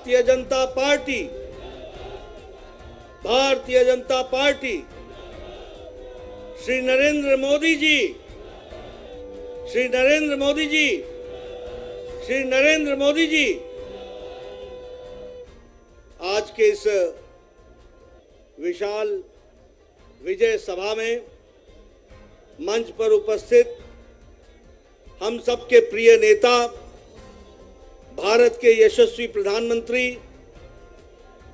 Bharatiya Janata party, Bharatiya Janata party, Shri Narendra Modi ji, Shri Narendra Modi ji, Shri Narendra Modi ji. आज के इस विशाल विजय सभा में मंच पर उपस्थित हम सबके प्रिय नेता, भारत के यशस्वी प्रधानमंत्री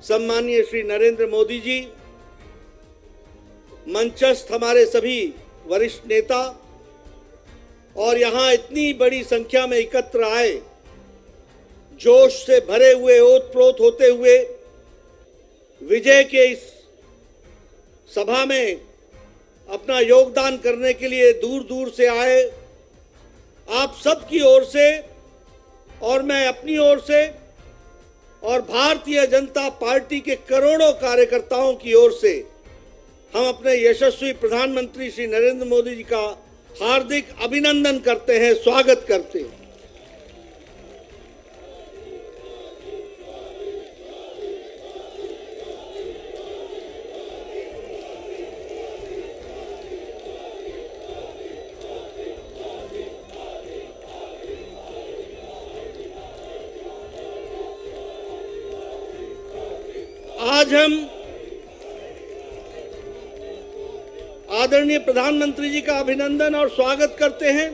सम्माननीय श्री नरेंद्र मोदी जी, मंचस्थ हमारे सभी वरिष्ठ नेता और यहां इतनी बड़ी संख्या में एकत्र आए, जोश से भरे हुए, ओतप्रोत होते हुए विजय के इस सभा में अपना योगदान करने के लिए दूर दूर से आए, आप सबकी ओर से और मैं अपनी ओर से और भारतीय जनता पार्टी के करोड़ों कार्यकर्ताओं की ओर से हम अपने यशस्वी प्रधानमंत्री श्री नरेंद्र मोदी जी का हार्दिक अभिनंदन करते हैं, स्वागत करते हैं। आज हम आदरणीय प्रधानमंत्री जी का अभिनंदन और स्वागत करते हैं।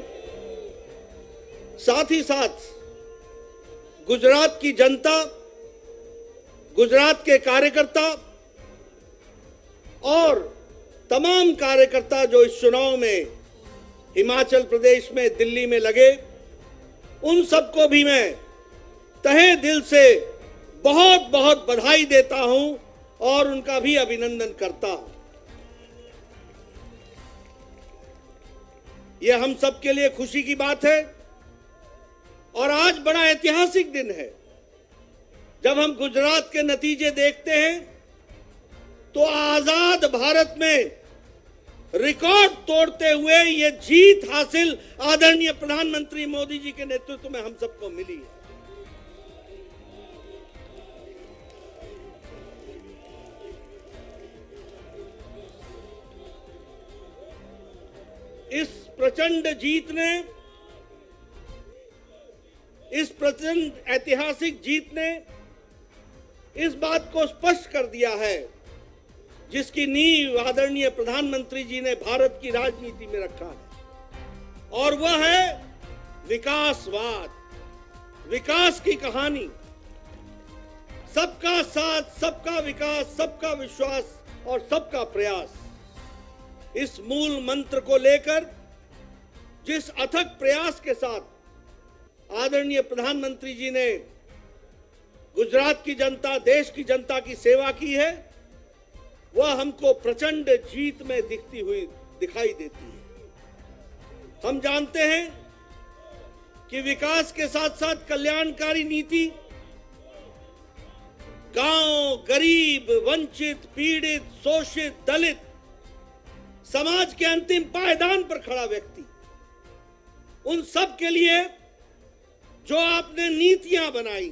साथ ही साथ गुजरात की जनता, गुजरात के कार्यकर्ता और तमाम कार्यकर्ता जो इस चुनाव में हिमाचल प्रदेश में, दिल्ली में लगे, उन सबको भी मैं तहे दिल से बहुत बहुत बधाई देता हूं और उनका भी अभिनंदन करता हूं। यह हम सब के लिए खुशी की बात है और आज बड़ा ऐतिहासिक दिन है। जब हम गुजरात के नतीजे देखते हैं तो आजाद भारत में रिकॉर्ड तोड़ते हुए ये जीत हासिल आदरणीय प्रधानमंत्री मोदी जी के नेतृत्व में हम सबको मिली है। इस प्रचंड ऐतिहासिक जीत ने इस बात को स्पष्ट कर दिया है जिसकी नींव आदरणीय प्रधानमंत्री जी ने भारत की राजनीति में रखा है, और वह है विकासवाद, विकास की कहानी। सबका साथ, सबका विकास, सबका विश्वास और सबका प्रयास, इस मूल मंत्र को लेकर जिस अथक प्रयास के साथ आदरणीय प्रधानमंत्री जी ने गुजरात की जनता, देश की जनता की सेवा की है, वह हमको प्रचंड जीत में दिखाई देती है। हम जानते हैं कि विकास के साथ साथ कल्याणकारी नीति, गांव, गरीब, वंचित, पीड़ित, शोषित, दलित, समाज के अंतिम पायदान पर खड़ा व्यक्ति, उन सब के लिए जो आपने नीतियां बनाई,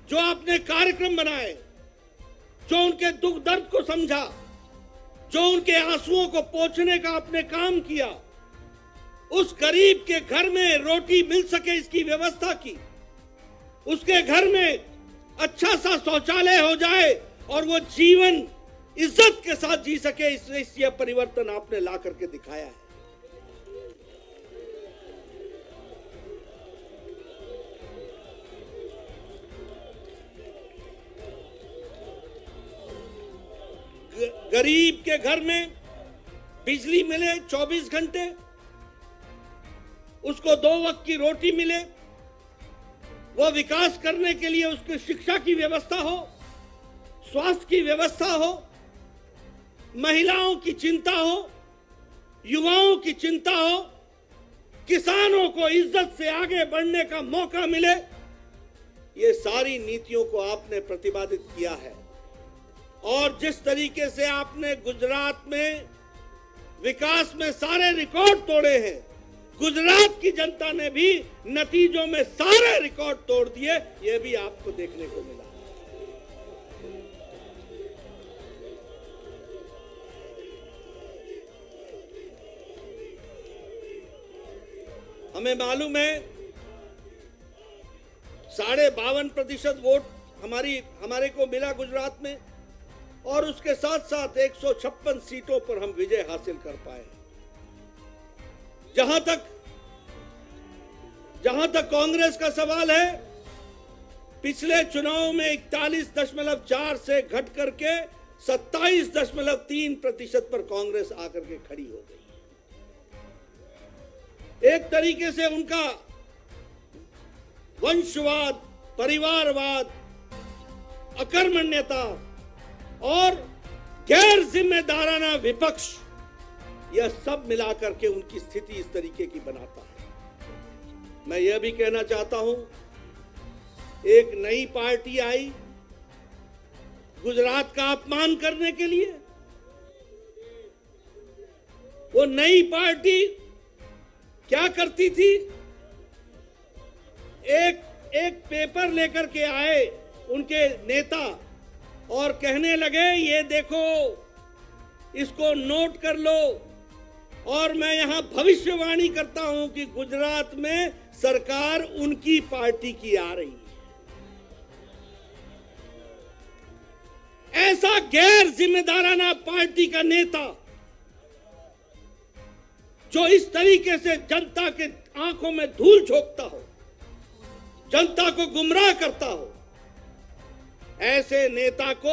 जो आपने कार्यक्रम बनाए, जो उनके दुख दर्द को समझा, जो उनके आंसुओं को पोंछने का आपने काम किया, उस गरीब के घर में रोटी मिल सके इसकी व्यवस्था की, उसके घर में अच्छा सा शौचालय हो जाए और वो जीवन इज्जत के साथ जी सके, इसलिए परिवर्तन आपने ला करके दिखाया है। गरीब के घर में बिजली मिले 24 घंटे, उसको 2 वक्त की रोटी मिले, वह विकास करने के लिए उसकी शिक्षा की व्यवस्था हो, स्वास्थ्य की व्यवस्था हो, महिलाओं की चिंता हो, युवाओं की चिंता हो, किसानों को इज्जत से आगे बढ़ने का मौका मिले, ये सारी नीतियों को आपने प्रतिपादित किया है। और जिस तरीके से आपने गुजरात में विकास में सारे रिकॉर्ड तोड़े हैं, गुजरात की जनता ने भी नतीजों में सारे रिकॉर्ड तोड़ दिए, यह भी आपको देखने को मिला। हमें मालूम है 52.5% वोट हमारे को मिला गुजरात में, और उसके साथ साथ 156 सीटों पर हम विजय हासिल कर पाए। जहां तक कांग्रेस का सवाल है, पिछले चुनाव में 41.4 से घट करके 27.3% पर कांग्रेस आकर के खड़ी हो गई। एक तरीके से उनका वंशवाद, परिवारवाद, अकर्मण्यता और गैर जिम्मेदाराना विपक्ष, यह सब मिलाकर के उनकी स्थिति इस तरीके की बनाता है। मैं यह भी कहना चाहता हूं, एक नई पार्टी आई गुजरात का अपमान करने के लिए। वो नई पार्टी क्या करती थी? एक पेपर लेकर के आए उनके नेता और कहने लगे, ये देखो, इसको नोट कर लो, और मैं यहां भविष्यवाणी करता हूं कि गुजरात में सरकार उनकी पार्टी की आ रही है। ऐसा गैर जिम्मेदाराना पार्टी का नेता जो इस तरीके से जनता के आंखों में धूल झोंकता हो, जनता को गुमराह करता हो, ऐसे नेता को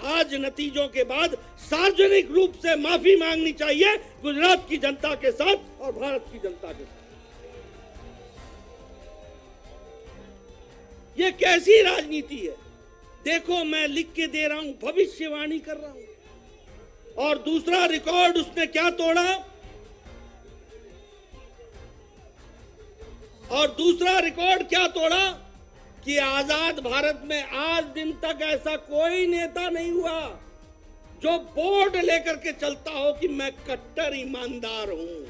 आज नतीजों के बाद सार्वजनिक रूप से माफी मांगनी चाहिए गुजरात की जनता के साथ और भारत की जनता के साथ। यह कैसी राजनीति है? देखो, मैं लिख के दे रहा हूं, भविष्यवाणी कर रहा हूं। और दूसरा रिकॉर्ड उसने क्या तोड़ा? और दूसरा रिकॉर्ड क्या तोड़ा कि आजाद भारत में आज दिन तक ऐसा कोई नेता नहीं हुआ जो बोर्ड लेकर के चलता हो कि मैं कट्टर ईमानदार हूं।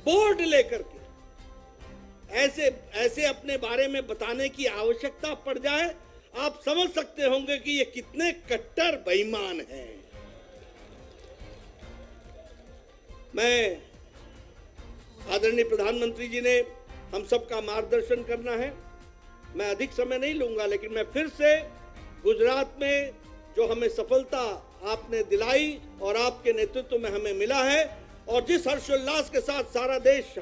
बोर्ड लेकर के ऐसे अपने बारे में बताने की आवश्यकता पड़ जाए, आप समझ सकते होंगे कि ये कितने कट्टर बेईमान हैं। मैं आदरणीय प्रधानमंत्री जी ने हम सबका मार्गदर्शन करना है, मैं अधिक समय नहीं लूंगा, लेकिन मैं फिर से गुजरात में जो हमें सफलता आपने दिलाई और आपके नेतृत्व में हमें मिला है, और जिस हर्षोल्लास के साथ सारा देश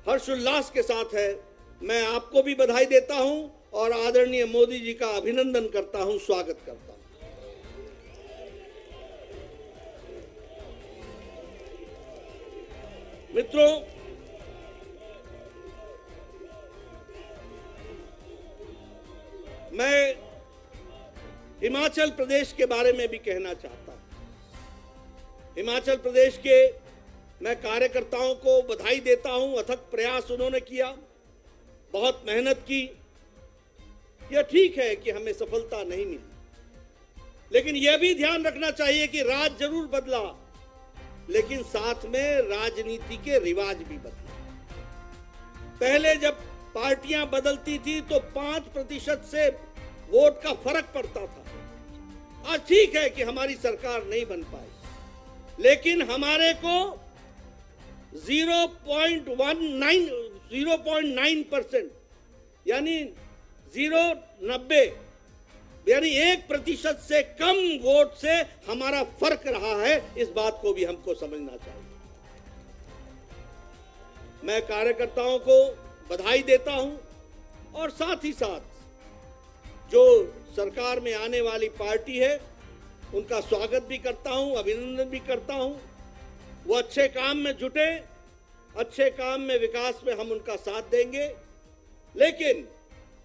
हर्षोल्लास के साथ है, मैं आपको भी बधाई देता हूं और आदरणीय मोदी जी का अभिनंदन करता हूं, स्वागत करता हूं। मित्रों, मैं हिमाचल प्रदेश के बारे में भी कहना चाहता हूं। हिमाचल प्रदेश के मैं कार्यकर्ताओं को बधाई देता हूं, अथक प्रयास उन्होंने किया, बहुत मेहनत की। यह ठीक है कि हमें सफलता नहीं मिली, लेकिन यह भी ध्यान रखना चाहिए कि राज जरूर बदला, लेकिन साथ में राजनीति के रिवाज भी बदले। पहले जब पार्टियां बदलती थी तो 5% से वोट का फर्क पड़ता था। आज ठीक है कि हमारी सरकार नहीं बन पाई, लेकिन हमारे को 0.9% यानी 0.90 यानी 1% से कम वोट से हमारा फर्क रहा है। इस बात को भी हमको समझना चाहिए। मैं कार्यकर्ताओं को बधाई देता हूं और साथ ही साथ जो सरकार में आने वाली पार्टी है उनका स्वागत भी करता हूं, अभिनंदन भी करता हूं। वो अच्छे काम में जुटे, अच्छे काम में, विकास में हम उनका साथ देंगे, लेकिन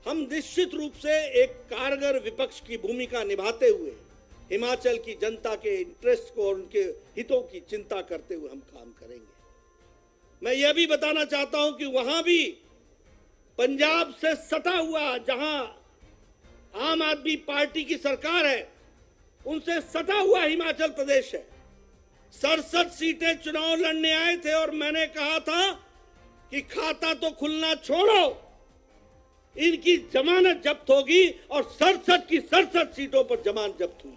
हम निश्चित रूप से एक कारगर विपक्ष की भूमिका निभाते हुए हिमाचल की जनता के इंटरेस्ट को और उनके हितों की चिंता करते हुए हम काम करेंगे। मैं यह भी बताना चाहता हूं कि वहां भी पंजाब से सटा हुआ, जहां आम आदमी पार्टी की सरकार है, उनसे सटा हुआ हिमाचल प्रदेश है। 67 सीटें चुनाव लड़ने आए थे और मैंने कहा था कि खाता तो खुलना छोड़ो, इनकी जमानत जब्त होगी और 67 की 67 सीटों पर जमानत जब्त हुई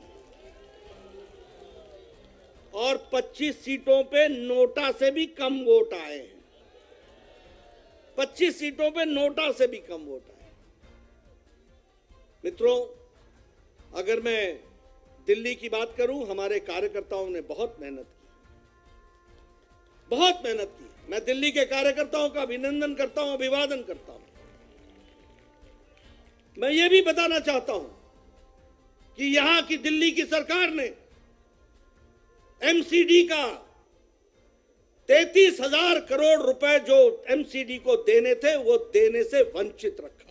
और 25 सीटों पे नोटा से भी कम वोट आए हैं। 25 सीटों पे नोटा से भी कम वोट आए। मित्रों, अगर मैं दिल्ली की बात करूं, हमारे कार्यकर्ताओं ने बहुत मेहनत की। मैं दिल्ली के कार्यकर्ताओं का अभिनंदन करता हूं, अभिवादन करता हूं। मैं ये भी बताना चाहता हूं कि यहां की दिल्ली की सरकार ने एमसीडी का 33,000 करोड़ रुपए जो एमसीडी को देने थे वो देने से वंचित रखा।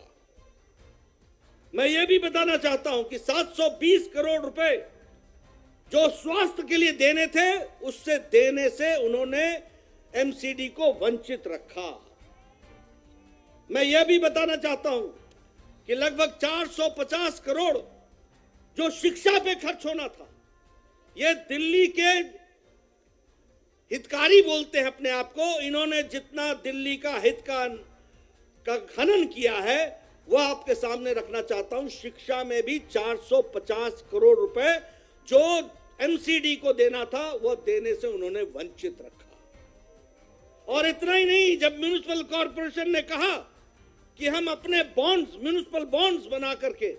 मैं ये भी बताना चाहता हूं कि 720 करोड़ रुपए जो स्वास्थ्य के लिए देने थे उससे देने से उन्होंने एमसीडी को वंचित रखा। मैं यह भी बताना चाहता हूं कि लगभग 450 करोड़ जो शिक्षा पे खर्च होना था, ये दिल्ली के हितकारी बोलते हैं अपने आप को, इन्होंने जितना दिल्ली का हित का खनन किया है वह आपके सामने रखना चाहता हूं। शिक्षा में भी 450 करोड़ रुपए जो एमसीडी को देना था वह देने से उन्होंने वंचित रखा। और इतना ही नहीं, जब म्युनिसिपल कॉर्पोरेशन ने कहा कि हम अपने बॉन्ड्स, म्युनिसिपल बॉन्ड्स बना करके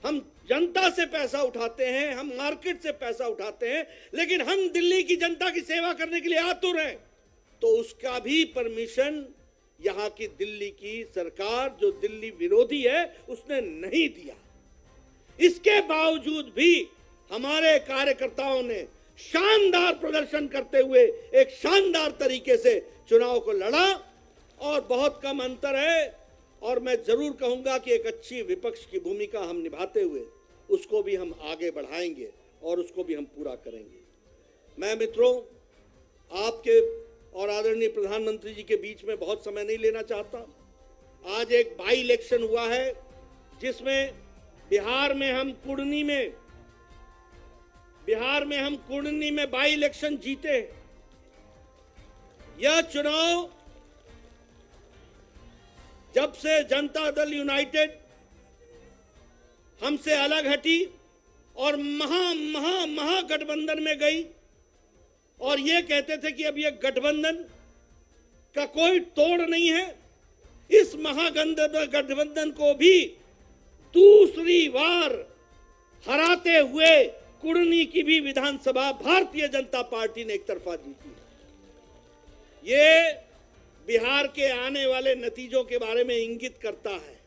हम जनता से पैसा उठाते हैं, हम मार्केट से पैसा उठाते हैं, लेकिन हम दिल्ली की जनता की सेवा करने के लिए आतुर हैं, तो उसका भी परमिशन यहां की दिल्ली की सरकार जो दिल्ली विरोधी है उसने नहीं दिया। इसके बावजूद भी हमारे कार्यकर्ताओं ने शानदार प्रदर्शन करते हुए एक शानदार तरीके से चुनाव को लड़ा और बहुत कम अंतर है। और मैं जरूर कहूंगा कि एक अच्छी विपक्ष की भूमिका हम निभाते हुए उसको भी हम आगे बढ़ाएंगे और उसको भी हम पूरा करेंगे। मैं मित्रों, आपके और आदरणीय प्रधानमंत्री जी के बीच में बहुत समय नहीं लेना चाहता। आज एक बाई इलेक्शन हुआ है जिसमें बिहार में हम कुर्नी में बाई इलेक्शन जीते। यह चुनाव जब से जनता दल यूनाइटेड हमसे अलग हटी और महागठबंधन में गई और ये कहते थे कि अब ये गठबंधन का कोई तोड़ नहीं है, इस महागठबंधन को भी दूसरी बार हराते हुए कुर्नी की भी विधानसभा भारतीय जनता पार्टी ने एक तरफा जीती। ये बिहार के आने वाले नतीजों के बारे में इंगित करता है,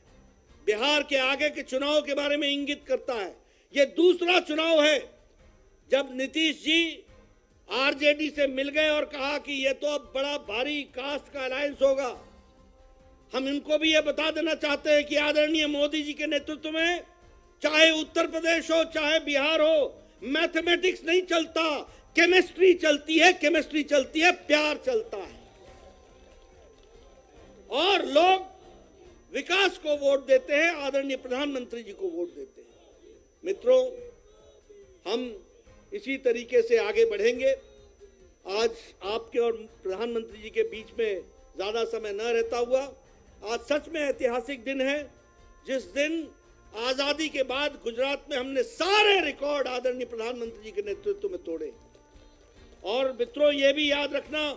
बिहार के आगे के चुनाव के बारे में इंगित करता है। ये दूसरा चुनाव है जब नीतीश जी आरजेडी से मिल गए और कहा कि ये तो अब बड़ा भारी कास्ट का अलायंस होगा। हम इनको भी ये बता देना चाहते हैं कि आदरणीय मोदी जी के नेतृत्व में चाहे उत्तर प्रदेश हो चाहे बिहार हो, मैथमेटिक्स नहीं चलता, केमिस्ट्री चलती है, प्यार चलता है और लोग विकास को वोट देते हैं, आदरणीय प्रधानमंत्री जी को वोट देते हैं। मित्रों, हम इसी तरीके से आगे बढ़ेंगे। आज आपके और प्रधानमंत्री जी के बीच में ज्यादा समय न रहता हुआ, आज सच में ऐतिहासिक दिन है जिस दिन आजादी के बाद गुजरात में हमने सारे रिकॉर्ड आदरणीय प्रधानमंत्री जी के नेतृत्व में तोड़े। और मित्रों, ये भी याद रखना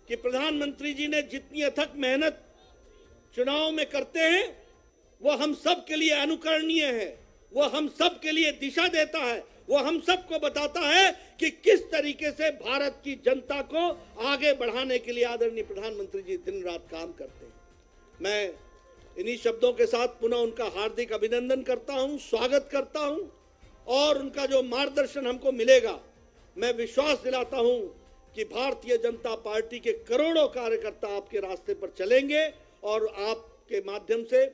कि प्रधानमंत्री जी ने जितनी अथक मेहनत चुनाव में करते हैं वो हम सब के लिए अनुकरणीय है, वो हम सब के लिए दिशा देता है, वो हम सबको बताता है कि किस तरीके से भारत की जनता को आगे बढ़ाने के लिए आदरणीय प्रधानमंत्री जी दिन रात काम करते हैं। मैं इन्हीं शब्दों के साथ पुनः उनका हार्दिक अभिनंदन करता हूं, स्वागत करता हूं और उनका जो मार्गदर्शन हमको मिलेगा, मैं विश्वास दिलाता हूं कि भारतीय जनता पार्टी के करोड़ों कार्यकर्ता आपके रास्ते पर चलेंगे और आपके माध्यम से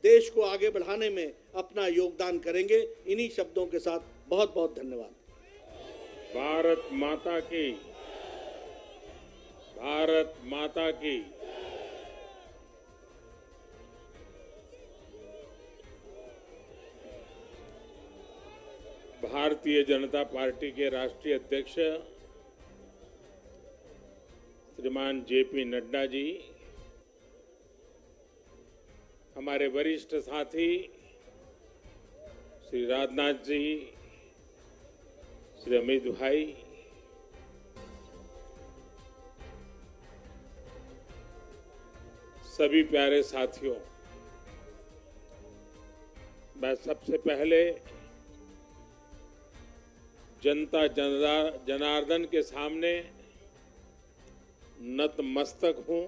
देश को आगे बढ़ाने में अपना योगदान करेंगे। इन्हीं शब्दों के साथ बहुत बहुत धन्यवाद। भारत माता की, भारत माता की। भारतीय जनता पार्टी के राष्ट्रीय अध्यक्ष श्रीमान जेपी नड्डा जी, हमारे वरिष्ठ साथी श्री राजनाथ जी, श्री अमित भाई, सभी प्यारे साथियों, मैं सबसे पहले जनता जनार्दन के सामने नतमस्तक हूं।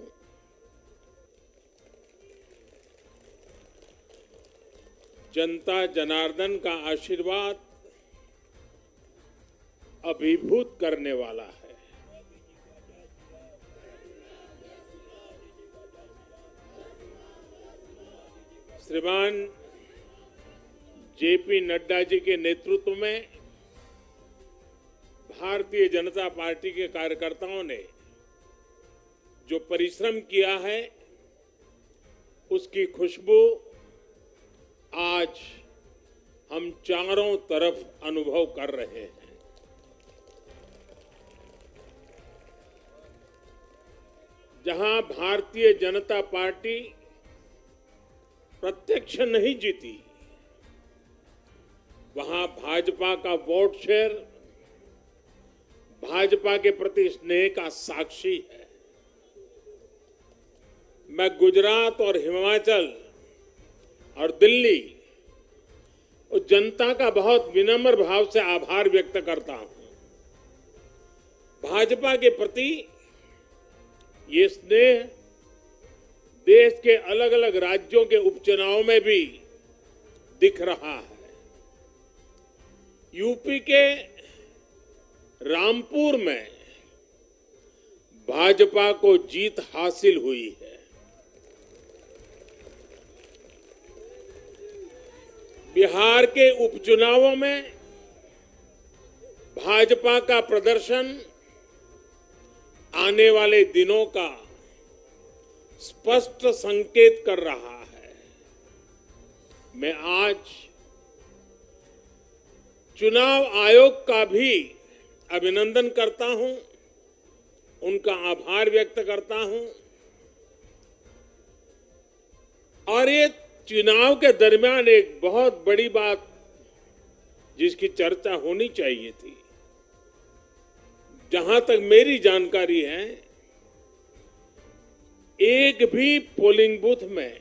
जनता जनार्दन का आशीर्वाद अभिभूत करने वाला है। श्रीमान जेपी नड्डा जी के नेतृत्व में भारतीय जनता पार्टी के कार्यकर्ताओं ने जो परिश्रम किया है, उसकी खुशबू आज हम चारों तरफ अनुभव कर रहे हैं। जहां भारतीय जनता पार्टी प्रत्यक्ष नहीं जीती, वहां भाजपा का वोट शेयर भाजपा के प्रति स्नेह का साक्षी है। मैं गुजरात और हिमाचल और दिल्ली और जनता का बहुत विनम्र भाव से आभार व्यक्त करता हूं। भाजपा के प्रति ये स्नेह देश के अलग अलग राज्यों के उपचुनाव में भी दिख रहा है। यूपी के रामपुर में भाजपा को जीत हासिल हुई है। बिहार के उपचुनावों में भाजपा का प्रदर्शन आने वाले दिनों का स्पष्ट संकेत कर रहा है। मैं आज चुनाव आयोग का भी अभिनंदन करता हूं, उनका आभार व्यक्त करता हूं। और ये चुनाव के दरमियान एक बहुत बड़ी बात जिसकी चर्चा होनी चाहिए थी, जहां तक मेरी जानकारी है, एक भी पोलिंग बूथ में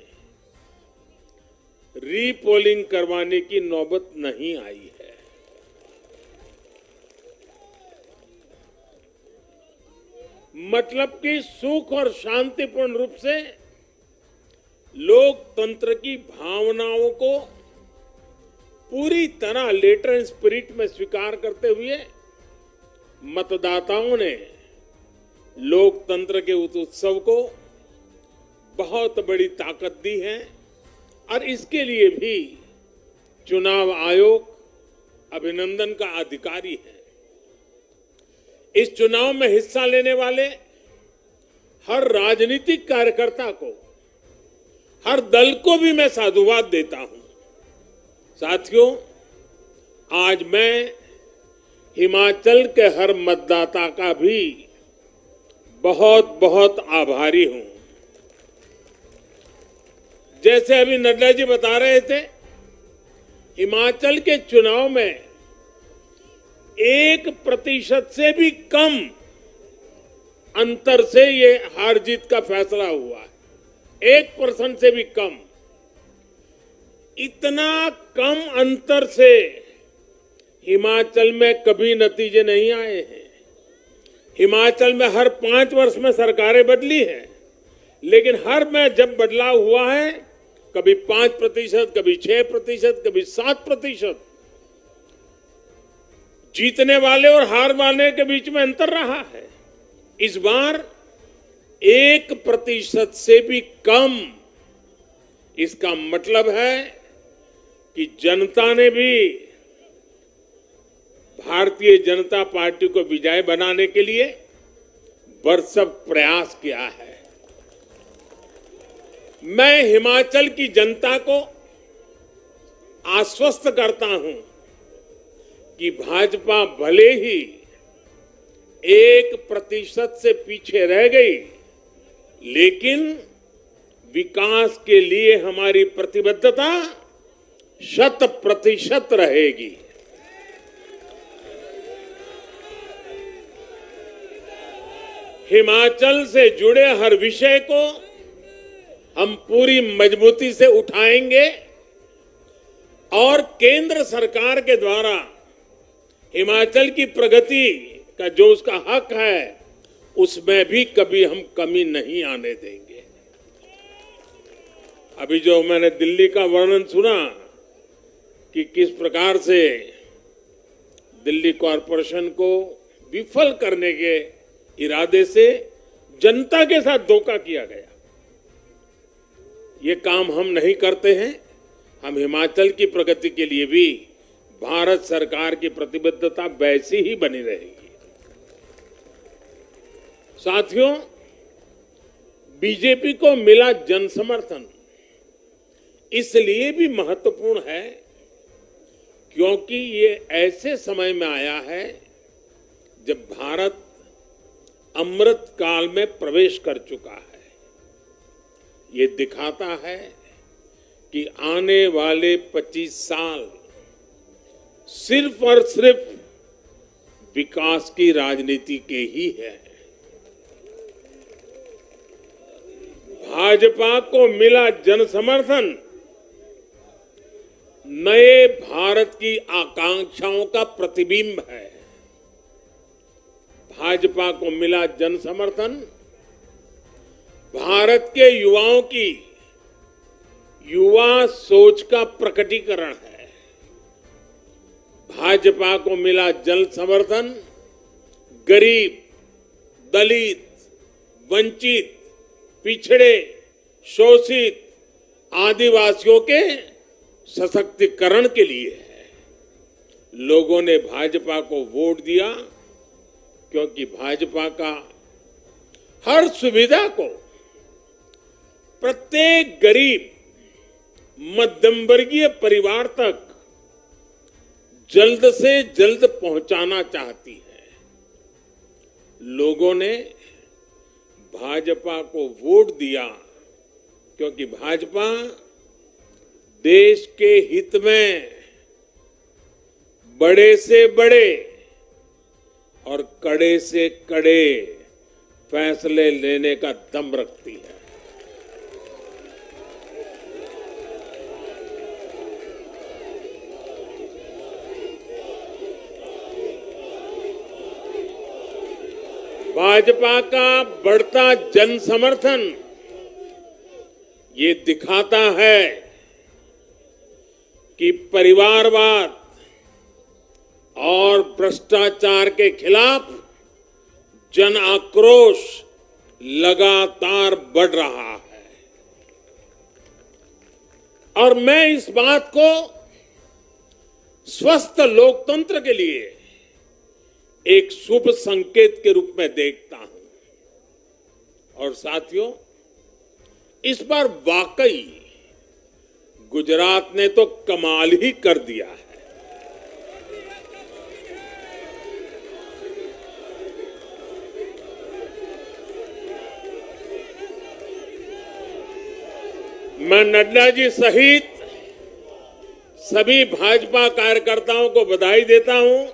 रीपोलिंग करवाने की नौबत नहीं आई है। मतलब कि सुख और शांतिपूर्ण रूप से लोकतंत्र की भावनाओं को पूरी तरह लेटर एंड स्पिरिट में स्वीकार करते हुए मतदाताओं ने लोकतंत्र के उस उत्सव को बहुत बड़ी ताकत दी है। और इसके लिए भी चुनाव आयोग अभिनंदन का अधिकारी है। इस चुनाव में हिस्सा लेने वाले हर राजनीतिक कार्यकर्ता को, हर दल को भी मैं साधुवाद देता हूं। साथियों, आज मैं हिमाचल के हर मतदाता का भी बहुत बहुत आभारी हूं। जैसे अभी नड्डा जी बता रहे थे, हिमाचल के चुनाव में 1% से भी कम अंतर से ये हार जीत का फैसला हुआ है। 1% से भी कम। इतना कम अंतर से हिमाचल में कभी नतीजे नहीं आए हैं। हिमाचल में हर 5 वर्ष में सरकारें बदली हैं, लेकिन हर में जब बदलाव हुआ है, कभी 5%, कभी 6%, कभी 7%। जीतने वाले और हार वाले के बीच में अंतर रहा है। इस बार 1% से भी कम। इसका मतलब है कि जनता ने भी भारतीय जनता पार्टी को विजय बनाने के लिए भरसक प्रयास किया है। मैं हिमाचल की जनता को आश्वस्त करता हूं कि भाजपा भले ही 1% से पीछे रह गई, लेकिन विकास के लिए हमारी प्रतिबद्धता 100% रहेगी। हिमाचल से जुड़े हर विषय को हम पूरी मजबूती से उठाएंगे और केंद्र सरकार के द्वारा हिमाचल की प्रगति का जो उसका हक है, उसमें भी कभी हम कमी नहीं आने देंगे। अभी जो मैंने दिल्ली का वर्णन सुना कि किस प्रकार से दिल्ली कॉरपोरेशन को विफल करने के इरादे से जनता के साथ धोखा किया गया, ये काम हम नहीं करते हैं। हम हिमाचल की प्रगति के लिए भी भारत सरकार की प्रतिबद्धता वैसी ही बनी रहेगी। साथियों, बीजेपी को मिला जन समर्थन इसलिए भी महत्वपूर्ण है क्योंकि ये ऐसे समय में आया है जब भारत अमृत काल में प्रवेश कर चुका है। ये दिखाता है कि आने वाले 25 साल सिर्फ और सिर्फ विकास की राजनीति के ही है। भाजपा को मिला जन समर्थन नए भारत की आकांक्षाओं का प्रतिबिंब है। भाजपा को मिला जन समर्थन भारत के युवाओं की युवा सोच का प्रकटीकरण है। भाजपा को मिला जन समर्थन गरीब, दलित, वंचित, पिछड़े, शोषित, आदिवासियों के सशक्तिकरण के लिए है। लोगों ने भाजपा को वोट दिया क्योंकि भाजपा का हर सुविधा को प्रत्येक गरीब, मध्यम वर्गीय परिवार तक जल्द से जल्द पहुंचाना चाहती है। लोगों ने भाजपा को वोट दिया क्योंकि भाजपा देश के हित में बड़े से बड़े और कड़े से कड़े फैसले लेने का दम रखती है। भाजपा का बढ़ता जन समर्थन ये दिखाता है कि परिवारवाद और भ्रष्टाचार के खिलाफ जन आक्रोश लगातार बढ़ रहा है। और मैं इस बात को स्वस्थ लोकतंत्र के लिए एक शुभ संकेत के रूप में देखता हूं। और साथियों, इस बार वाकई गुजरात ने तो कमाल ही कर दिया है। मैं नड्डा जी सहित सभी भाजपा कार्यकर्ताओं को बधाई देता हूं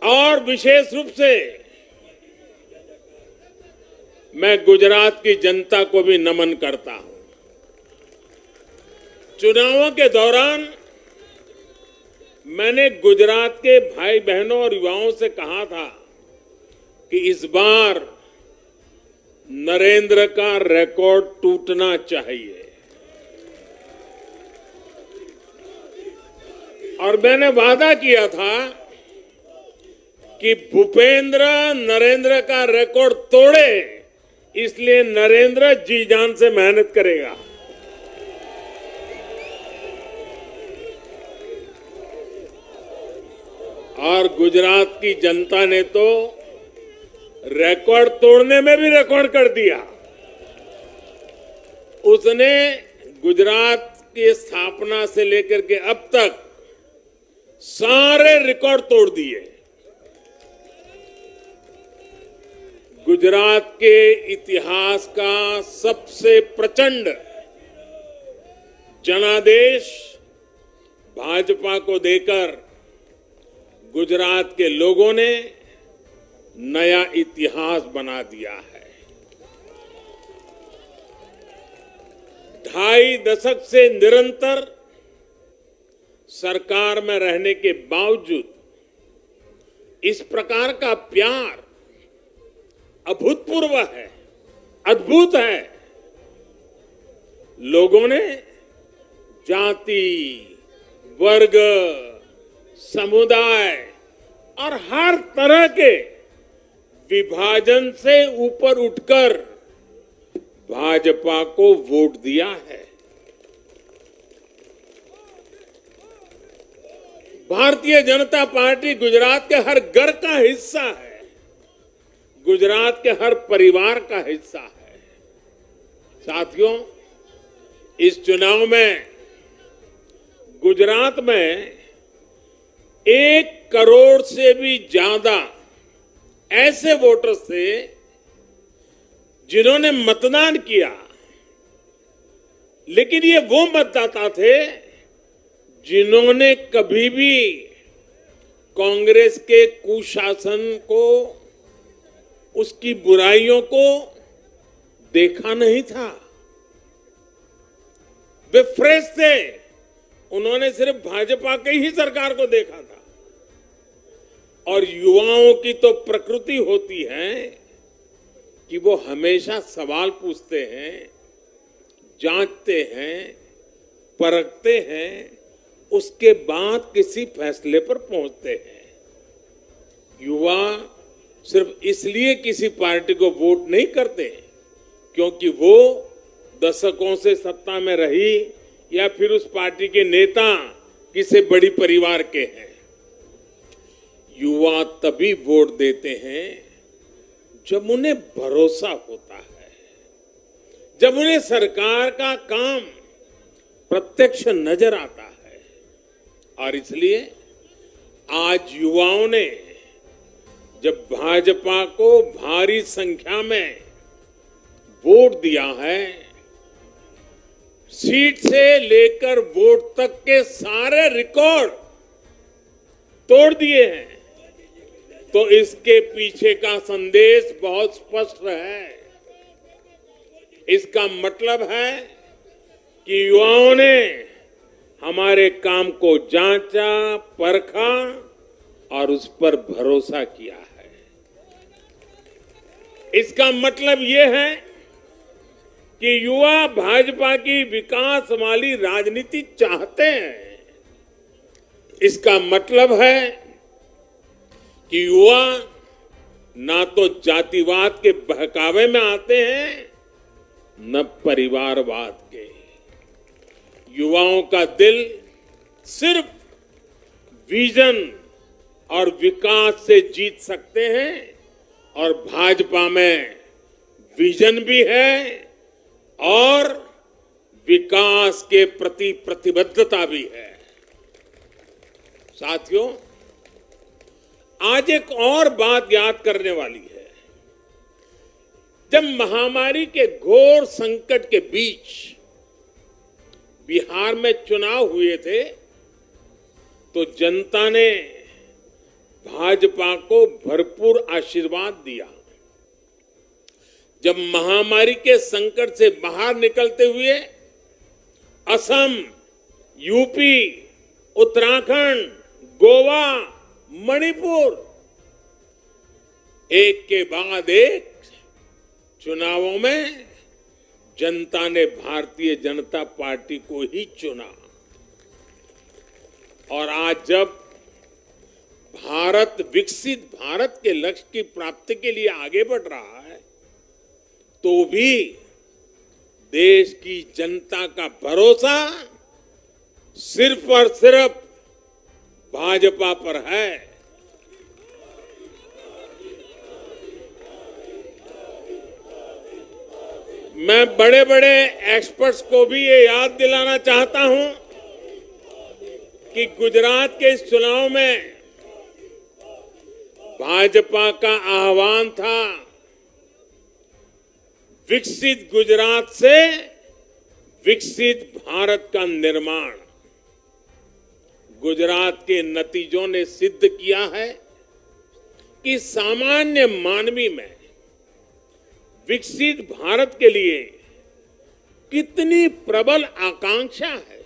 और विशेष रूप से मैं गुजरात की जनता को भी नमन करता हूं। चुनावों के दौरान मैंने गुजरात के भाई बहनों और युवाओं से कहा था कि इस बार नरेंद्र का रिकॉर्ड टूटना चाहिए। और मैंने वादा किया था कि भूपेंद्र नरेंद्र का रिकॉर्ड तोड़े, इसलिए नरेंद्र जी जान से मेहनत करेगा। और गुजरात की जनता ने तो रिकॉर्ड तोड़ने में भी रिकॉर्ड कर दिया। उसने गुजरात की स्थापना से लेकर के अब तक सारे रिकॉर्ड तोड़ दिए। गुजरात के इतिहास का सबसे प्रचंड जनादेश भाजपा को देकर गुजरात के लोगों ने नया इतिहास बना दिया है। 2.5 दशक से निरंतर सरकार में रहने के बावजूद इस प्रकार का प्यार अभूतपूर्व है, अद्भुत है। लोगों ने जाति, वर्ग, समुदाय और हर तरह के विभाजन से ऊपर उठकर भाजपा को वोट दिया है। भारतीय जनता पार्टी गुजरात के हर घर का हिस्सा है, गुजरात के हर परिवार का हिस्सा है। साथियों, इस चुनाव में गुजरात में 1 करोड़ से भी ज्यादा ऐसे वोटर्स थे जिन्होंने मतदान किया, लेकिन ये वो मतदाता थे जिन्होंने कभी भी कांग्रेस के कुशासन को, उसकी बुराइयों को देखा नहीं था। वे फ्रेश थे, उन्होंने सिर्फ भाजपा की ही सरकार को देखा था। और युवाओं की तो प्रकृति होती है कि वो हमेशा सवाल पूछते हैं, जांचते हैं, परखते हैं, उसके बाद किसी फैसले पर पहुंचते हैं। युवा सिर्फ इसलिए किसी पार्टी को वोट नहीं करते क्योंकि वो दशकों से सत्ता में रही या फिर उस पार्टी के नेता किसी बड़ी परिवार के हैं। युवा तभी वोट देते हैं जब उन्हें भरोसा होता है, जब उन्हें सरकार का काम प्रत्यक्ष नजर आता है। और इसलिए आज युवाओं ने जब भाजपा को भारी संख्या में वोट दिया है, सीट से लेकर वोट तक के सारे रिकॉर्ड तोड़ दिए हैं, तो इसके पीछे का संदेश बहुत स्पष्ट है। इसका मतलब है कि युवाओं ने हमारे काम को जांचा, परखा और उस पर भरोसा किया है। इसका मतलब यह है कि युवा भाजपा की विकास वाली राजनीति चाहते हैं। इसका मतलब है कि युवा ना तो जातिवाद के बहकावे में आते हैं, न परिवारवाद के। युवाओं का दिल सिर्फ विजन और विकास से जीत सकते हैं, और भाजपा में विजन भी है और विकास के प्रति प्रतिबद्धता भी है। साथियों, आज एक और बात याद करने वाली है। जब महामारी के घोर संकट के बीच बिहार में चुनाव हुए थे, तो जनता ने भाजपा को भरपूर आशीर्वाद दिया। जब महामारी के संकट से बाहर निकलते हुए असम, यूपी, उत्तराखंड, गोवा, मणिपुर एक के बाद एक चुनावों में जनता ने भारतीय जनता पार्टी को ही चुना। और आज जब भारत विकसित भारत के लक्ष्य की प्राप्ति के लिए आगे बढ़ रहा है, तो भी देश की जनता का भरोसा सिर्फ और सिर्फ भाजपा पर है। मैं बड़े बड़े एक्सपर्ट्स को भी ये याद दिलाना चाहता हूं कि गुजरात के इस चुनाव में भाजपा का आह्वान था विकसित गुजरात से विकसित भारत का निर्माण। गुजरात के नतीजों ने सिद्ध किया है कि सामान्य मानवी में विकसित भारत के लिए कितनी प्रबल आकांक्षा है।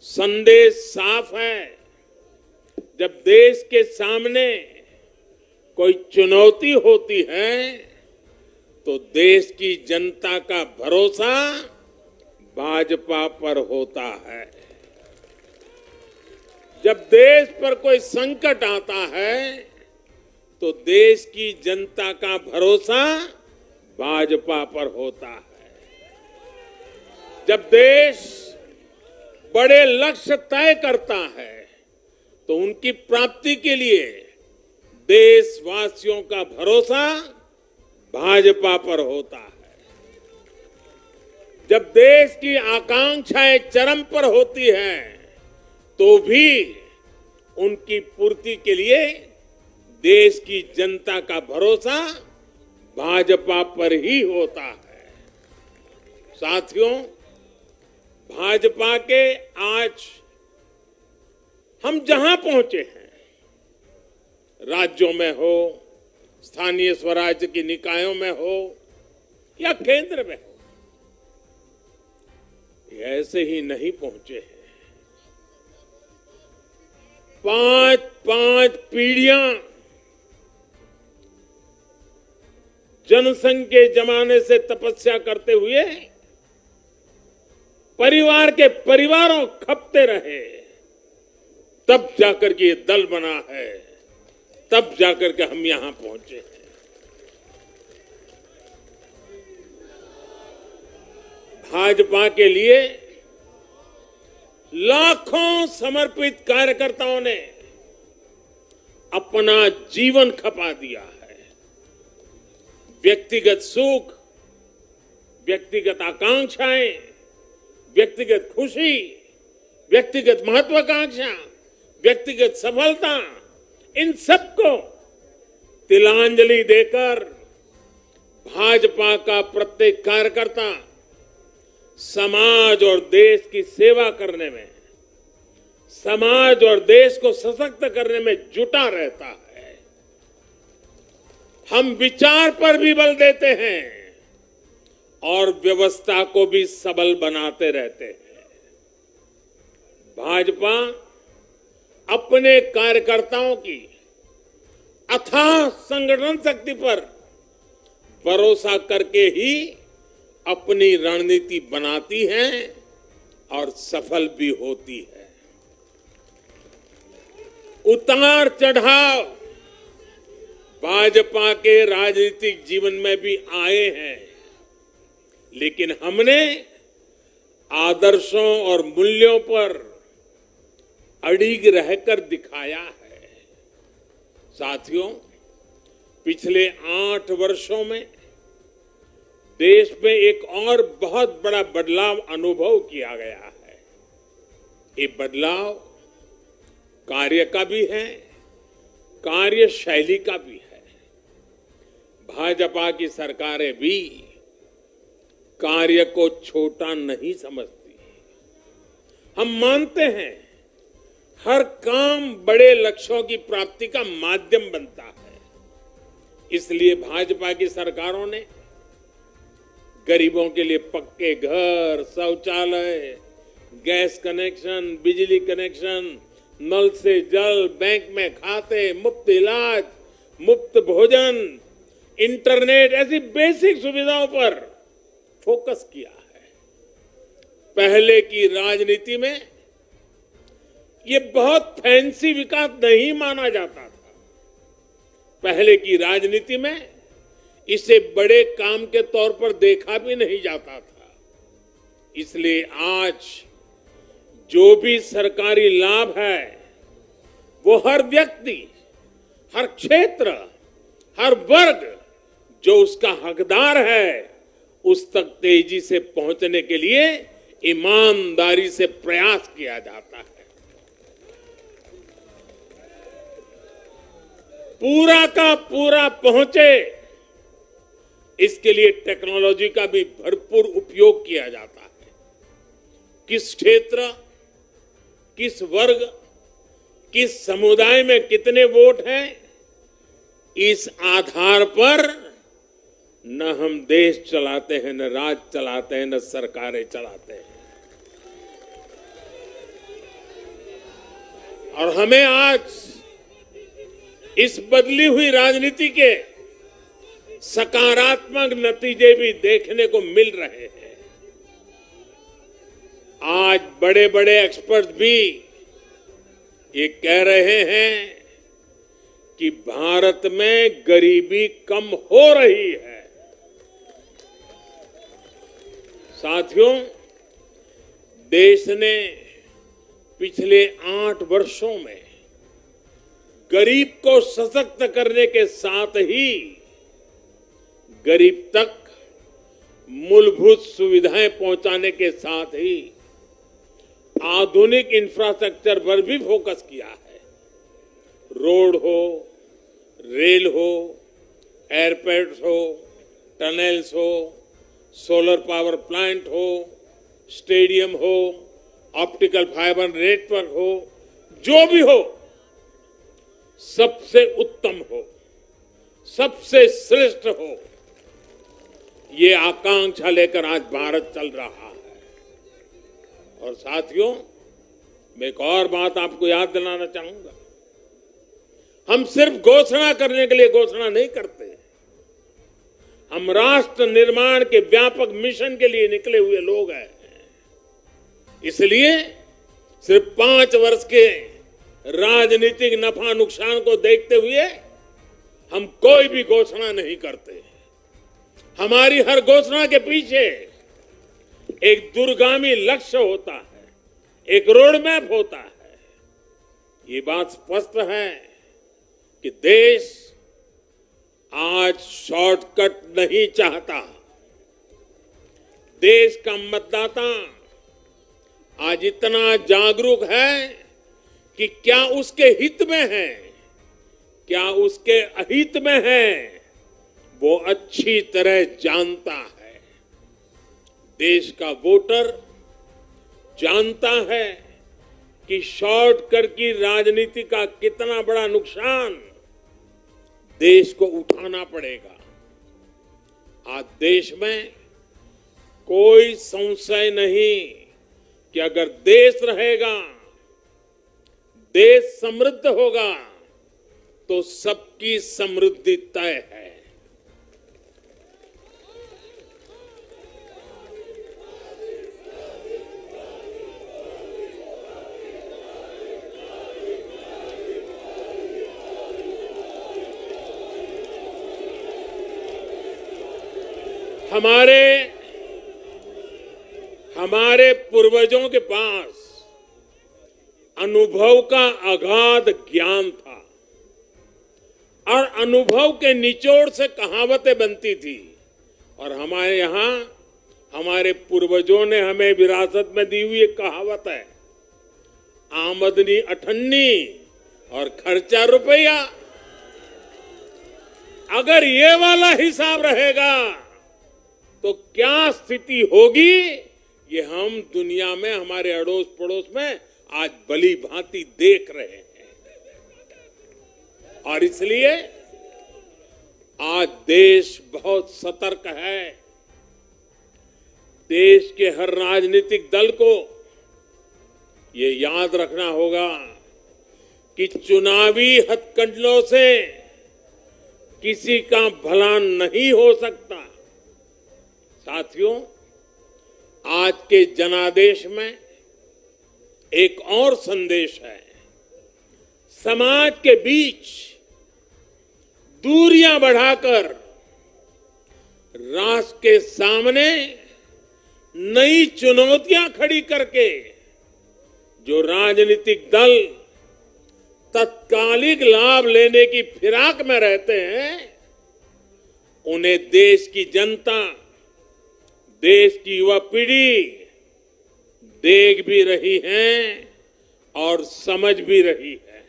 संदेश साफ है, जब देश के सामने कोई चुनौती होती है तो देश की जनता का भरोसा भाजपा पर होता है। जब देश पर कोई संकट आता है तो देश की जनता का भरोसा भाजपा पर होता है। जब देश बड़े लक्ष्य तय करता है तो उनकी प्राप्ति के लिए देशवासियों का भरोसा भाजपा पर होता है। जब देश की आकांक्षाएं चरम पर होती हैं तो भी उनकी पूर्ति के लिए देश की जनता का भरोसा भाजपा पर ही होता है। साथियों, भाजपा के आज हम जहां पहुंचे हैं, राज्यों में हो, स्थानीय स्वराज्य की निकायों में हो या केंद्र में हो, ये ऐसे ही नहीं पहुंचे हैं। 5 पीढ़ियां जनसंघ के जमाने से तपस्या करते हुए परिवार के परिवारों खपते रहे, तब जाकर के ये दल बना है, तब जाकर के हम यहां पहुंचे हैं। भाजपा के लिए लाखों समर्पित कार्यकर्ताओं ने अपना जीवन खपा दिया है। व्यक्तिगत सुख, व्यक्तिगत आकांक्षाएं, व्यक्तिगत खुशी, व्यक्तिगत महत्वाकांक्षा, व्यक्तिगत सफलता, इन सबको तिलांजलि देकर भाजपा का प्रत्येक कार्यकर्ता समाज और देश की सेवा करने में, समाज और देश को सशक्त करने में जुटा रहता है। हम विचार पर भी बल देते हैं और व्यवस्था को भी सबल बनाते रहते हैं। भाजपा अपने कार्यकर्ताओं की अथाह संगठन शक्ति पर भरोसा करके ही अपनी रणनीति बनाती है और सफल भी होती है। उतार चढ़ाव भाजपा के राजनीतिक जीवन में भी आए हैं, लेकिन हमने आदर्शों और मूल्यों पर अड़िग रहकर दिखाया है। साथियों, पिछले 8 वर्षों में देश में एक और बहुत बड़ा बदलाव अनुभव किया गया है। ये बदलाव कार्य का भी है, कार्यशैली का भी है। भाजपा की सरकारें भी कार्य को छोटा नहीं समझती। हम मानते हैं हर काम बड़े लक्ष्यों की प्राप्ति का माध्यम बनता है। इसलिए भाजपा की सरकारों ने गरीबों के लिए पक्के घर, शौचालय, गैस कनेक्शन, बिजली कनेक्शन, नल से जल, बैंक में खाते, मुफ्त इलाज, मुफ्त भोजन, इंटरनेट, ऐसी बेसिक सुविधाओं पर फोकस किया है। पहले की राजनीति में ये बहुत फैंसी विकास नहीं माना जाता था। पहले की राजनीति में इसे बड़े काम के तौर पर देखा भी नहीं जाता था। इसलिए आज जो भी सरकारी लाभ है वो हर व्यक्ति, हर क्षेत्र, हर वर्ग जो उसका हकदार है उस तक तेजी से पहुंचने के लिए ईमानदारी से प्रयास किया जाता है। पूरा का पूरा पहुंचे, इसके लिए टेक्नोलॉजी का भी भरपूर उपयोग किया जाता है। किस क्षेत्र, किस वर्ग, किस समुदाय में कितने वोट हैं, इस आधार पर न हम देश चलाते हैं, न राज चलाते हैं, न सरकारें चलाते हैं। और हमें आज इस बदली हुई राजनीति के सकारात्मक नतीजे भी देखने को मिल रहे हैं। आज बड़े बड़े एक्सपर्ट भी ये कह रहे हैं कि भारत में गरीबी कम हो रही है। साथियों, देश ने पिछले 8 वर्षों में गरीब को सशक्त करने के साथ ही गरीब तक मूलभूत सुविधाएं पहुंचाने के साथ ही आधुनिक इंफ्रास्ट्रक्चर पर भी फोकस किया है। रोड हो, रेल हो, एयरपोर्ट्स हो, टनल्स हो, सोलर पावर प्लांट हो, स्टेडियम हो, ऑप्टिकल फाइबर नेटवर्क हो, जो भी हो, सबसे उत्तम हो, सबसे श्रेष्ठ हो, ये आकांक्षा लेकर आज भारत चल रहा है। और साथियों, मैं एक और बात आपको याद दिलाना चाहूंगा। हम सिर्फ घोषणा करने के लिए घोषणा नहीं करते, हम राष्ट्र निर्माण के व्यापक मिशन के लिए निकले हुए लोग हैं। इसलिए सिर्फ 5 वर्ष के राजनीतिक नफा नुकसान को देखते हुए हम कोई भी घोषणा नहीं करते। हमारी हर घोषणा के पीछे एक दूरगामी लक्ष्य होता है, एक रोड मैप होता है। ये बात स्पष्ट है कि देश आज शॉर्टकट नहीं चाहता। देश का मतदाता आज इतना जागरूक है कि क्या उसके हित में है, क्या उसके अहित में है, वो अच्छी तरह जानता है। देश का वोटर जानता है कि शॉर्टकट की राजनीति का कितना बड़ा नुकसान देश को उठाना पड़ेगा। आज देश में कोई संशय नहीं कि अगर देश रहेगा, देश समृद्ध होगा, तो सबकी समृद्धि तय है। हमारे पूर्वजों के पास अनुभव का अगाध ज्ञान था और अनुभव के निचोड़ से कहावतें बनती थी। और हमारे यहां हमारे पूर्वजों ने हमें विरासत में दी हुई एक कहावत है, आमदनी अठन्नी और खर्चा रुपया। अगर ये वाला हिसाब रहेगा तो क्या स्थिति होगी, ये हम दुनिया में हमारे अड़ोस पड़ोस में आज भली भांति देख रहे हैं। और इसलिए आज देश बहुत सतर्क है। देश के हर राजनीतिक दल को ये याद रखना होगा कि चुनावी हथकंडों से किसी का भला नहीं हो सकता। साथियों, आज के जनादेश में एक और संदेश है। समाज के बीच दूरियां बढ़ाकर राष्ट्र के सामने नई चुनौतियां खड़ी करके जो राजनीतिक दल तत्कालिक लाभ लेने की फिराक में रहते हैं, उन्हें देश की जनता, देश की युवा पीढ़ी देख भी रही है और समझ भी रही है।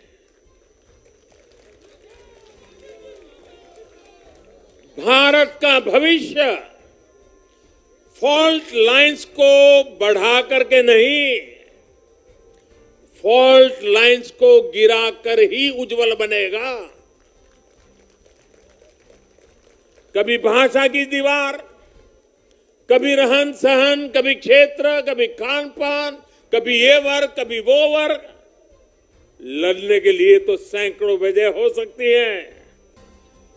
भारत का भविष्य फॉल्ट लाइंस को बढ़ा करके नहीं, फॉल्ट लाइंस को गिरा कर ही उज्जवल बनेगा। कभी भाषा की दीवार, कभी रहन सहन, कभी क्षेत्र, कभी खान पान, कभी ये वर्ग, कभी वो वर्ग। लड़ने के लिए तो सैकड़ों वजह हो सकती हैं,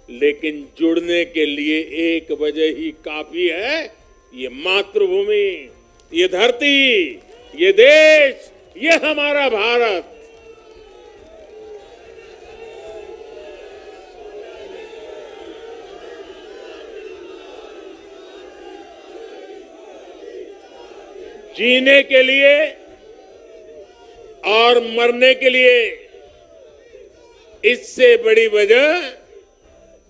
लेकिन जुड़ने के लिए एक वजह ही काफी है। ये मातृभूमि, ये धरती, ये देश, ये हमारा भारत। जीने के लिए और मरने के लिए इससे बड़ी वजह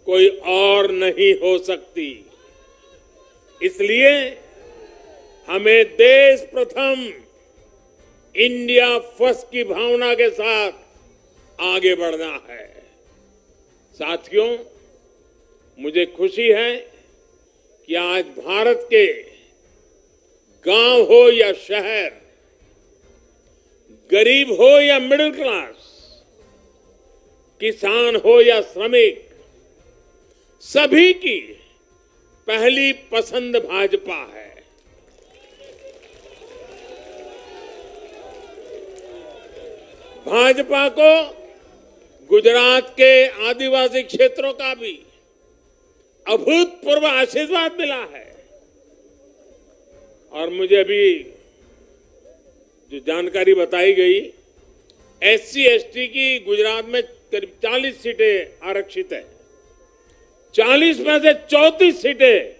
कोई और नहीं हो सकती। इसलिए हमें देश प्रथम, इंडिया फर्स्ट की भावना के साथ आगे बढ़ना है। साथियों, मुझे खुशी है कि आज भारत के गांव हो या शहर, गरीब हो या मिडिल क्लास, किसान हो या श्रमिक, सभी की पहली पसंद भाजपा है। भाजपा को गुजरात के आदिवासी क्षेत्रों का भी अभूतपूर्व आशीर्वाद मिला है। और मुझे अभी जो जानकारी बताई गई, एससी एसटी की गुजरात में करीब 40 सीटें आरक्षित है। 40 में से 34 सीटें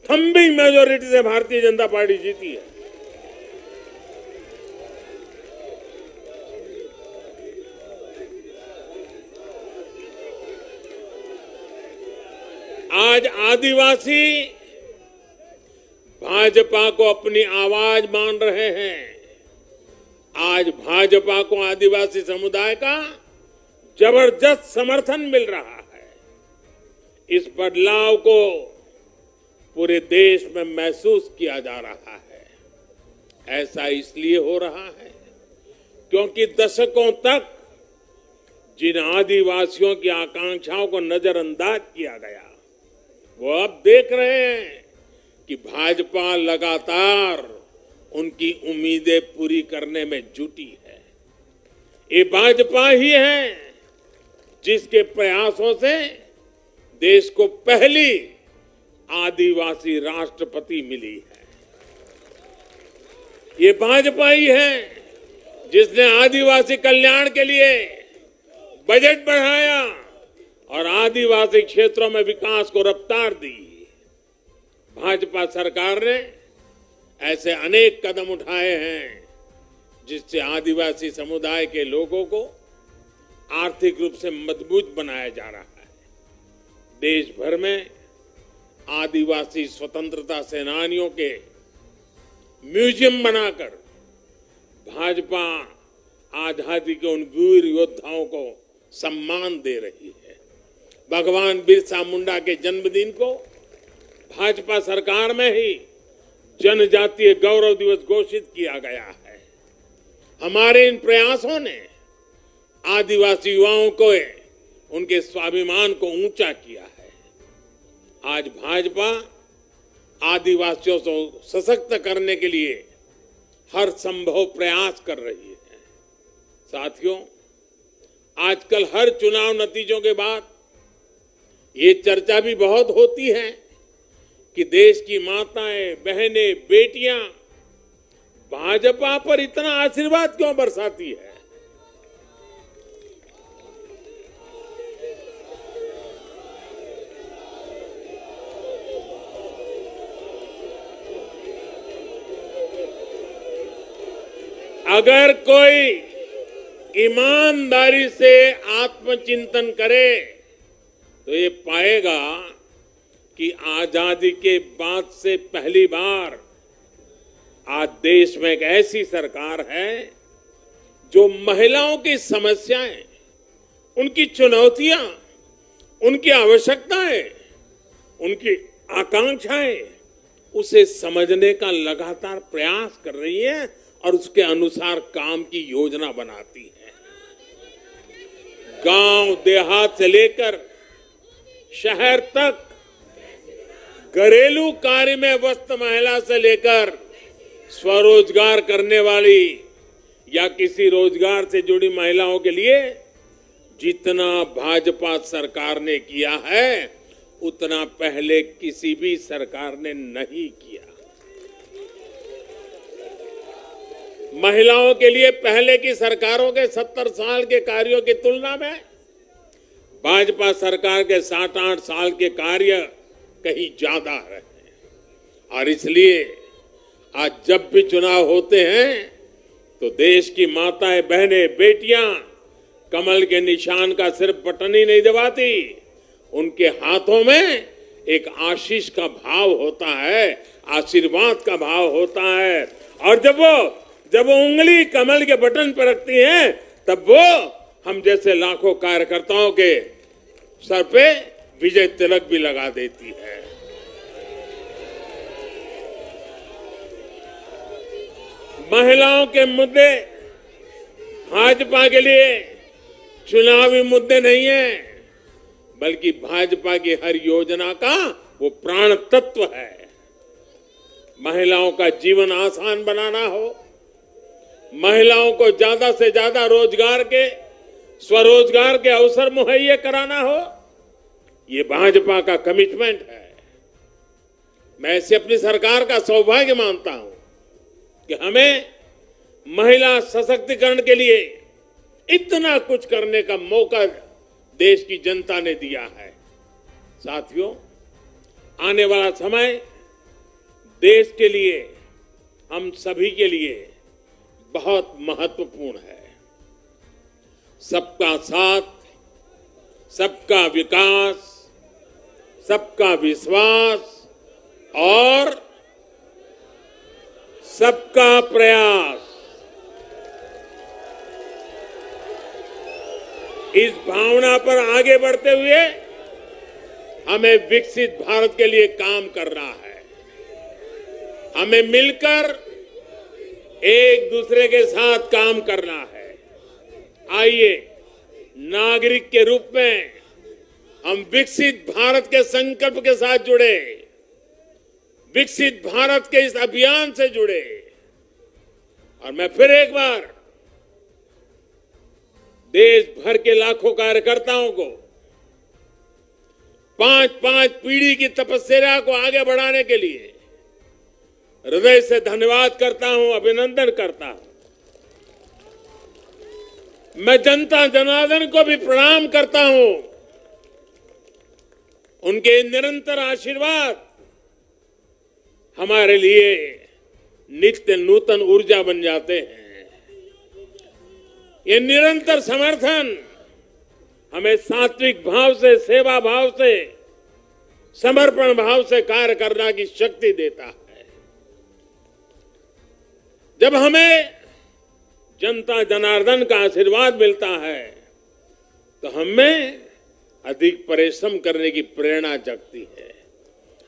थम्बिंग मेजोरिटी से भारतीय जनता पार्टी जीती है। आज आदिवासी भाजपा को अपनी आवाज मान रहे हैं। आज भाजपा को आदिवासी समुदाय का जबरदस्त समर्थन मिल रहा है। इस बदलाव को पूरे देश में महसूस किया जा रहा है। ऐसा इसलिए हो रहा है क्योंकि दशकों तक जिन आदिवासियों की आकांक्षाओं को नजरअंदाज किया गया, वो अब देख रहे हैं कि भाजपा लगातार उनकी उम्मीदें पूरी करने में जुटी है। ये भाजपा ही है जिसके प्रयासों से देश को पहली आदिवासी राष्ट्रपति मिली है। ये भाजपा ही है जिसने आदिवासी कल्याण के लिए बजट बढ़ाया और आदिवासी क्षेत्रों में विकास को रफ्तार दी। भाजपा सरकार ने ऐसे अनेक कदम उठाए हैं जिससे आदिवासी समुदाय के लोगों को आर्थिक रूप से मजबूत बनाया जा रहा है। देश भर में आदिवासी स्वतंत्रता सेनानियों के म्यूजियम बनाकर भाजपा आजादी के उन वीर योद्धाओं को सम्मान दे रही है। भगवान बिरसा मुंडा के जन्मदिन को भाजपा सरकार में ही जनजातीय गौरव दिवस घोषित किया गया है। हमारे इन प्रयासों ने आदिवासी युवाओं को उनके स्वाभिमान को ऊंचा किया है। आज भाजपा आदिवासियों को सशक्त करने के लिए हर संभव प्रयास कर रही है। साथियों, आजकल हर चुनाव नतीजों के बाद ये चर्चा भी बहुत होती है कि देश की माताएं, बहनें, बेटियां भाजपा पर इतना आशीर्वाद क्यों बरसाती है। अगर कोई ईमानदारी से आत्मचिंतन करे तो ये पाएगा कि आजादी के बाद से पहली बार आज देश में एक ऐसी सरकार है जो महिलाओं की समस्याएं, उनकी चुनौतियां, उनकी आवश्यकताएं उनकी आकांक्षाएं उसे समझने का लगातार प्रयास कर रही है और उसके अनुसार काम की योजना बनाती है। गांव देहात से लेकर शहर तक, घरेलू कार्य में व्यस्त महिला से लेकर स्वरोजगार करने वाली या किसी रोजगार से जुड़ी महिलाओं के लिए जितना भाजपा सरकार ने किया है उतना पहले किसी भी सरकार ने नहीं किया। महिलाओं के लिए पहले की सरकारों के 70 साल के कार्यों की तुलना में भाजपा सरकार के 7-8 साल के कार्य कहीं ज्यादा है और इसलिए आज जब भी चुनाव होते हैं तो देश की माताएं, बहनें, बेटियां कमल के निशान का सिर्फ बटन ही नहीं दबाती, उनके हाथों में एक आशीष का भाव होता है, आशीर्वाद का भाव होता है और जब वो उंगली कमल के बटन पर रखती हैं तब वो हम जैसे लाखों कार्यकर्ताओं के सर पे विजय तिलक भी लगा देती है। महिलाओं के मुद्दे भाजपा के लिए चुनावी मुद्दे नहीं है, बल्कि भाजपा की हर योजना का वो प्राण तत्व है। महिलाओं का जीवन आसान बनाना हो, महिलाओं को ज्यादा से ज्यादा रोजगार के, स्वरोजगार के अवसर मुहैया कराना हो, ये भाजपा का कमिटमेंट है। मैं इसे अपनी सरकार का सौभाग्य मानता हूं कि हमें महिला सशक्तिकरण के लिए इतना कुछ करने का मौका देश की जनता ने दिया है। साथियों, आने वाला समय देश के लिए, हम सभी के लिए बहुत महत्वपूर्ण है। सबका साथ, सबका विकास, सबका विश्वास और सबका प्रयास, इस भावना पर आगे बढ़ते हुए हमें विकसित भारत के लिए काम करना है। हमें मिलकर एक दूसरे के साथ काम करना है। आइए, नागरिक के रूप में हम विकसित भारत के संकल्प के साथ जुड़े, विकसित भारत के इस अभियान से जुड़े और मैं फिर एक बार देश भर के लाखों कार्यकर्ताओं को 5-5 पीढ़ी की तपस्या को आगे बढ़ाने के लिए हृदय से धन्यवाद करता हूं, अभिनंदन करता हूं। मैं जनता जनार्दन को भी प्रणाम करता हूं। उनके निरंतर आशीर्वाद हमारे लिए नित्य नूतन ऊर्जा बन जाते हैं। ये निरंतर समर्थन हमें सात्विक भाव से, सेवा भाव से, समर्पण भाव से कार्य करने की शक्ति देता है। जब हमें जनता जनार्दन का आशीर्वाद मिलता है तो हमें अधिक परिश्रम करने की प्रेरणा जगती है,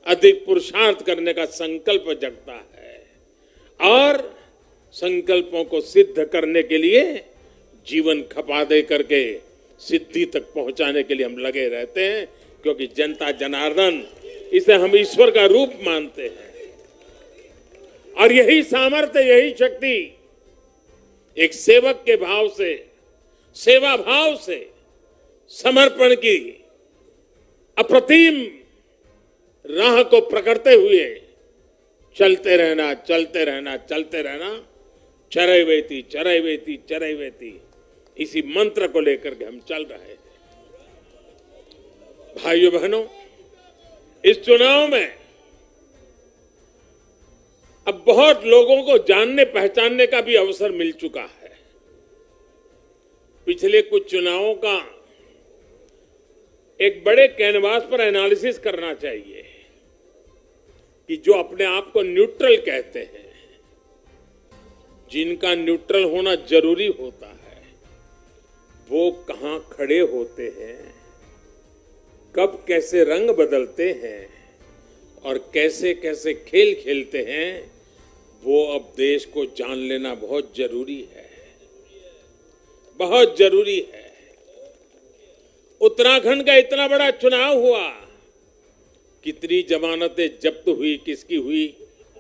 अधिक पुरुषार्थ करने का संकल्प जगता है और संकल्पों को सिद्ध करने के लिए जीवन खपा दे करके सिद्धि तक पहुंचाने के लिए हम लगे रहते हैं, क्योंकि जनता जनार्दन, इसे हम ईश्वर का रूप मानते हैं और यही सामर्थ्य, यही शक्ति एक सेवक के भाव से, सेवा भाव से, समर्पण की अप्रतिम राह को पकड़ते हुए चलते रहना, चलते रहना, चलते रहना, चरैवेति चरैवेति चरैवेति, इसी मंत्र को लेकर के हम चल रहे हैं। भाइयों बहनों, इस चुनाव में अब बहुत लोगों को जानने पहचानने का भी अवसर मिल चुका है। पिछले कुछ चुनावों का एक बड़े कैनवास पर एनालिसिस करना चाहिए कि जो अपने आप को न्यूट्रल कहते हैं, जिनका न्यूट्रल होना जरूरी होता है, वो कहां खड़े होते हैं, कब कैसे रंग बदलते हैं, और कैसे कैसे खेल खेलते हैं वो अब देश को जान लेना बहुत जरूरी है, बहुत जरूरी है। उत्तराखंड का इतना बड़ा चुनाव हुआ, कितनी जमानतें जब्त हुई, किसकी हुई,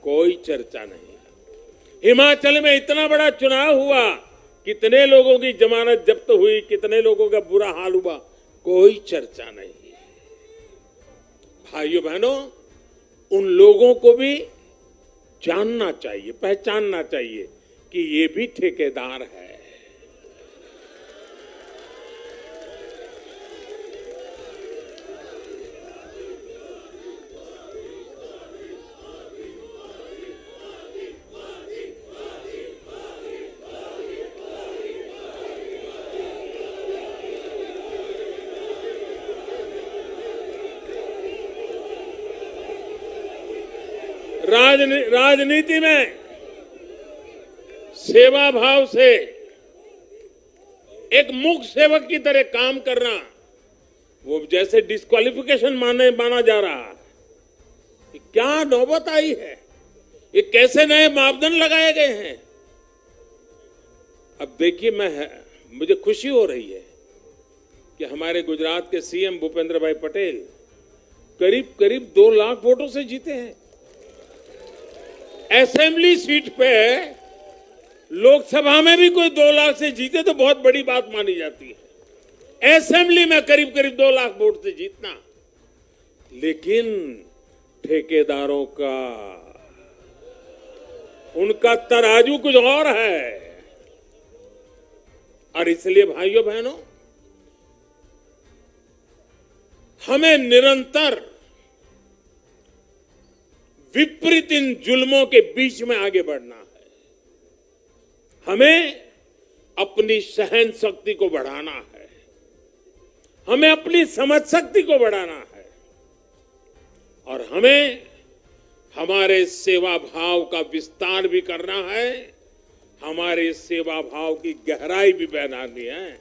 कोई चर्चा नहीं। हिमाचल में इतना बड़ा चुनाव हुआ, कितने लोगों की जमानत जब्त हुई, कितने लोगों का बुरा हाल हुआ, कोई चर्चा नहीं। भाइयों बहनों, उन लोगों को भी जानना चाहिए, पहचानना चाहिए कि ये भी ठेकेदार है। राजनीति में सेवा भाव से एक मूक सेवक की तरह काम करना, वो जैसे डिस्क्वालिफिकेशन माना जा रहा है। क्या नौबत आई है, ये कैसे नए मापदंड लगाए गए हैं। अब देखिए, मुझे खुशी हो रही है कि हमारे गुजरात के सीएम भूपेंद्र भाई पटेल करीब करीब 2 लाख वोटों से जीते हैं। असेंबली सीट पे, लोकसभा में भी कोई 2 लाख से जीते तो बहुत बड़ी बात मानी जाती है। असेंबली में करीब करीब 2 लाख वोट से जीतना, लेकिन ठेकेदारों का, उनका तराजू कुछ और है। और इसलिए भाइयों बहनों, हमें निरंतर विपरीत इन जुल्मों के बीच में आगे बढ़ना है। हमें अपनी सहन शक्ति को बढ़ाना है, हमें अपनी समझ शक्ति को बढ़ाना है, और हमें हमारे सेवा भाव का विस्तार भी करना है, हमारे सेवा भाव की गहराई भी बढ़ानी है,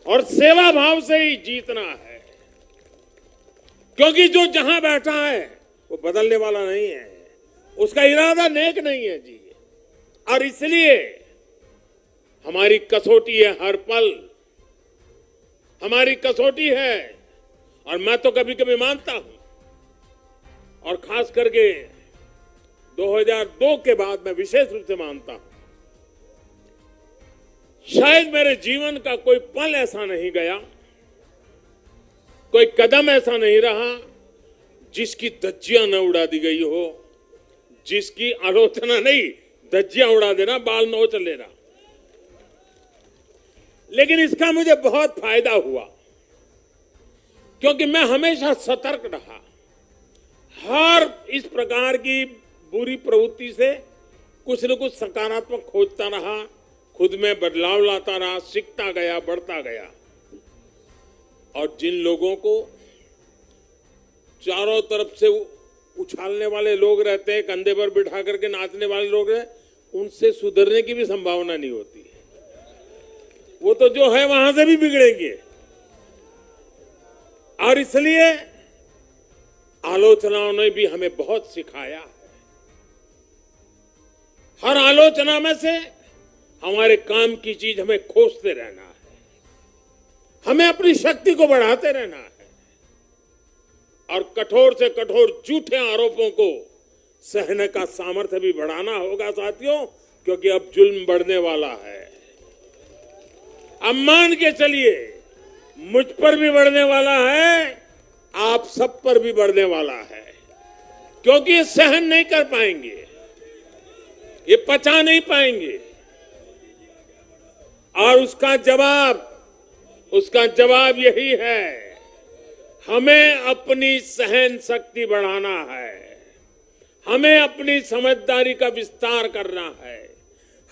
और सेवा भाव से ही जीतना है। क्योंकि जो जहां बैठा है वो बदलने वाला नहीं है, उसका इरादा नेक नहीं है जी। और इसलिए हमारी कसौटी है, हर पल हमारी कसौटी है। और मैं तो कभी कभी मानता हूं, और खास करके 2002 के बाद मैं विशेष रूप से मानता हूं, शायद मेरे जीवन का कोई पल ऐसा नहीं गया, कोई कदम ऐसा नहीं रहा जिसकी धज्जियां न उड़ा दी गई हो, जिसकी आलोचना नहीं, धज्जियां उड़ा देना, बाल नोच लेना। लेकिन इसका मुझे बहुत फायदा हुआ, क्योंकि मैं हमेशा सतर्क रहा। हर इस प्रकार की बुरी प्रवृत्ति से कुछ न कुछ सकारात्मक खोजता रहा, खुद में बदलाव लाता रहा, सीखता गया, बढ़ता गया। और जिन लोगों को चारों तरफ से उछालने वाले लोग रहते हैं, कंधे पर बिठा करके नाचने वाले लोग रहते, उनसे सुधरने की भी संभावना नहीं होती है। वो तो जो है वहां से भी बिगड़ेंगे। और इसलिए आलोचनाओं ने भी हमें बहुत सिखाया है। हर आलोचना में से हमारे काम की चीज हमें खोजते रहना है, हमें अपनी शक्ति को बढ़ाते रहना है, और कठोर से कठोर झूठे आरोपों को सहने का सामर्थ्य भी बढ़ाना होगा साथियों, क्योंकि अब जुल्म बढ़ने वाला है। अब मान के चलिए, मुझ पर भी बढ़ने वाला है, आप सब पर भी बढ़ने वाला है, क्योंकि ये सहन नहीं कर पाएंगे, ये पचा नहीं पाएंगे। और उसका जवाब यही है, हमें अपनी सहन शक्ति बढ़ाना है, हमें अपनी समझदारी का विस्तार करना है,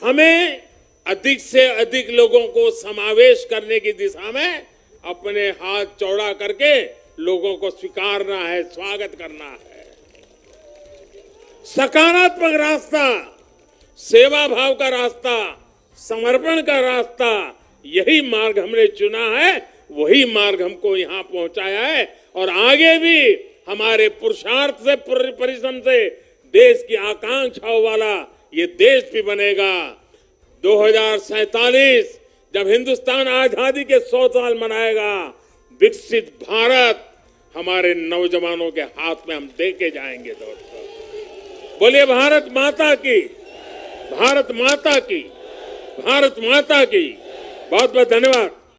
हमें अधिक से अधिक लोगों को समावेश करने की दिशा में अपने हाथ चौड़ा करके लोगों को स्वीकारना है, स्वागत करना है। सकारात्मक रास्ता, सेवा भाव का रास्ता, समर्पण का रास्ता, यही मार्ग हमने चुना है, वही मार्ग हमको यहां पहुंचाया है, और आगे भी हमारे पुरुषार्थ से परिश्रम से देश की आकांक्षाओं वाला ये देश भी बनेगा। 2047 जब हिंदुस्तान आजादी के 100 साल मनाएगा, विकसित भारत हमारे नौजवानों के हाथ में हम देके जाएंगे। दोस्तों बोलिए भारत माता की, भारत माता की, भारत माता की। बहुत बहुत धन्यवाद।